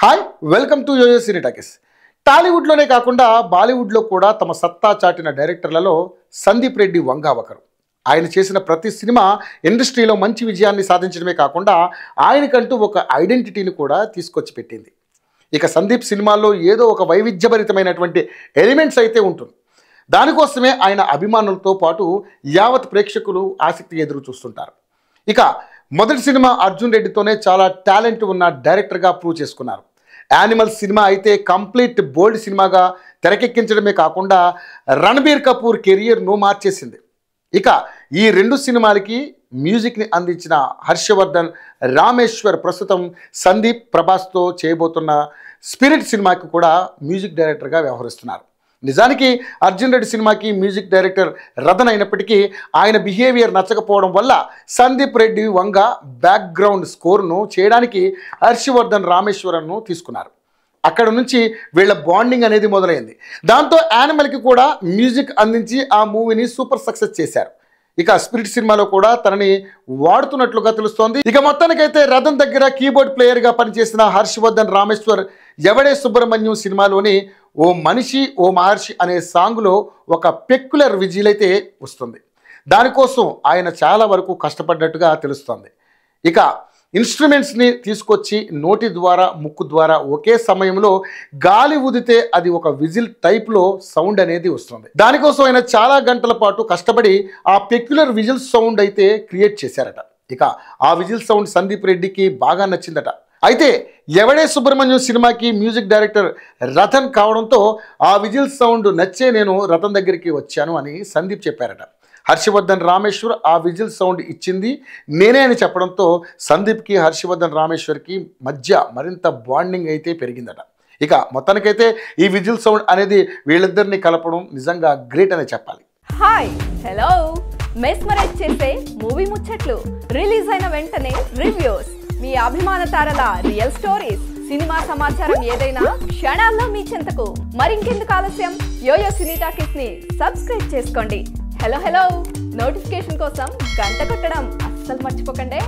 Hi welcome to yoyo cine talkies. టాలీవుడ్లోనే కాకుండా బాలీవుడ్లో కూడా తమ సత్తా చాటిన డైరెక్టర్లలో సందీప్ రెడ్డి వంగా ఒకరు. ఆయన చేసిన ప్రతి సినిమా ఇండస్ట్రీలో మంచి విజయాన్ని సాధించడమే కాకుండా ఆయనకంటూ ఒక ఐడెంటిటీని కూడా తీసుకొచ్చి పెట్టింది. ఇక సందీప్ సినిమాల్లో ఏదో ఒక వైవిధ్యభరితమైనటువంటి ఎలిమెంట్స్ అయితే ఉంటుంది. దానికోసమే ఆయన అభిమానులతో పాటు యావత్ ప్రేక్షకులు ఆసక్తి ఎదురు చూస్తుంటారు. ఇక మొదటి సినిమా అర్జున్ రెడ్డితోనే చాలా టాలెంట్ ఉన్న డైరెక్టర్గా ప్రూవ్ చేసుకున్నారు. యానిమల్ సినిమా అయితే కంప్లీట్ బోల్డ్ సినిమాగా తెరకెక్కించడమే కాకుండా రణబీర్ కపూర్ కెరియర్ను మార్చేసింది. ఇక ఈ రెండు సినిమాలకి మ్యూజిక్ని అందించిన హర్షవర్ధన్ రామేశ్వర్ ప్రస్తుతం సందీప్ ప్రభాస్తో చేయబోతున్న స్పిరిట్ సినిమాకి కూడా మ్యూజిక్ డైరెక్టర్గా వ్యవహరిస్తున్నారు. నిజానికి అర్జున్ రెడ్డి సినిమాకి మ్యూజిక్ డైరెక్టర్ రతన్ అయినప్పటికీ ఆయన బిహేవియర్ నచ్చకపోవడం వల్ల సందీప్ రెడ్డి వంగ బ్యాక్గ్రౌండ్ స్కోర్ను చేయడానికి హర్షవర్ధన్ రామేశ్వరన్ను తీసుకున్నారు. అక్కడ నుంచి వీళ్ళ బాండింగ్ అనేది మొదలైంది. దాంతో యానిమల్కి కూడా మ్యూజిక్ అందించి ఆ మూవీని సూపర్ సక్సెస్ చేశారు. ఇక స్పిరిట్ సినిమాలో కూడా తనని వాడుతున్నట్లుగా తెలుస్తోంది. ఇక మొత్తానికైతే రతన్ దగ్గర కీబోర్డ్ ప్లేయర్గా పనిచేసిన హర్షవర్ధన్ రామేశ్వర్ ఎవడే సుబ్రహ్మణ్యం సినిమాలోని ఓ మనిషి ఓ మహర్షి అనే సాంగ్లో ఒక పెక్యులర్ విజిల్ అయితే వస్తుంది. దానికోసం ఆయన చాలా వరకు కష్టపడ్డట్టుగా తెలుస్తోంది. ఇక ఇన్స్ట్రుమెంట్స్ని తీసుకొచ్చి నోటి ద్వారా ముక్కు ద్వారా ఒకే సమయంలో గాలి ఊదితే అది ఒక విజిల్ టైప్లో సౌండ్ అనేది వస్తుంది. దానికోసం ఆయన చాలా గంటల పాటు కష్టపడి ఆ పెక్యులర్ విజిల్ సౌండ్ అయితే క్రియేట్ చేశారట. ఇక ఆ విజిల్ సౌండ్ సందీప్ రెడ్డికి బాగా నచ్చిందట. అయితే ఎవడే సుబ్రహ్మణ్యం సినిమాకి మ్యూజిక్ డైరెక్టర్ రతన్ కావడంతో ఆ విజిల్ సౌండ్ నచ్చే నేను రతన్ దగ్గరికి వచ్చాను అని సందీప్ చెప్పారట. హర్షవర్ధన్ రామేశ్వర్ ఆ విజిల్ సౌండ్ ఇచ్చింది నేనే అని చెప్పడంతో సందీప్కి హర్షవర్ధన్ రామేశ్వర్కి మధ్య మరింత బాండింగ్ అయితే పెరిగిందట. ఇక మొత్తానికైతే ఈ విజిల్ సౌండ్ అనేది వీళ్ళిద్దరిని కలపడం నిజంగా గ్రేట్ అనే చెప్పాలి. హాయ్ హలో మెస్మరైజ్ చేసే మూవీ ముచ్చట్లు రిలీజ్ అయిన వెంటనే రివ్యూస్ మీ అభిమాన తారల రియల్ స్టోరీస్ సినిమా సమాచారం ఏదైనా క్షణాల్లో మీ చెంతకు మరింకెందుకు ఆలస్యం యోయో సినీ టాకీస్ ని సబ్స్క్రైబ్ చేసుకోండి. హలో నోటిఫికేషన్ కోసం గంట కొట్టడం అస్సలు మర్చిపోకండి.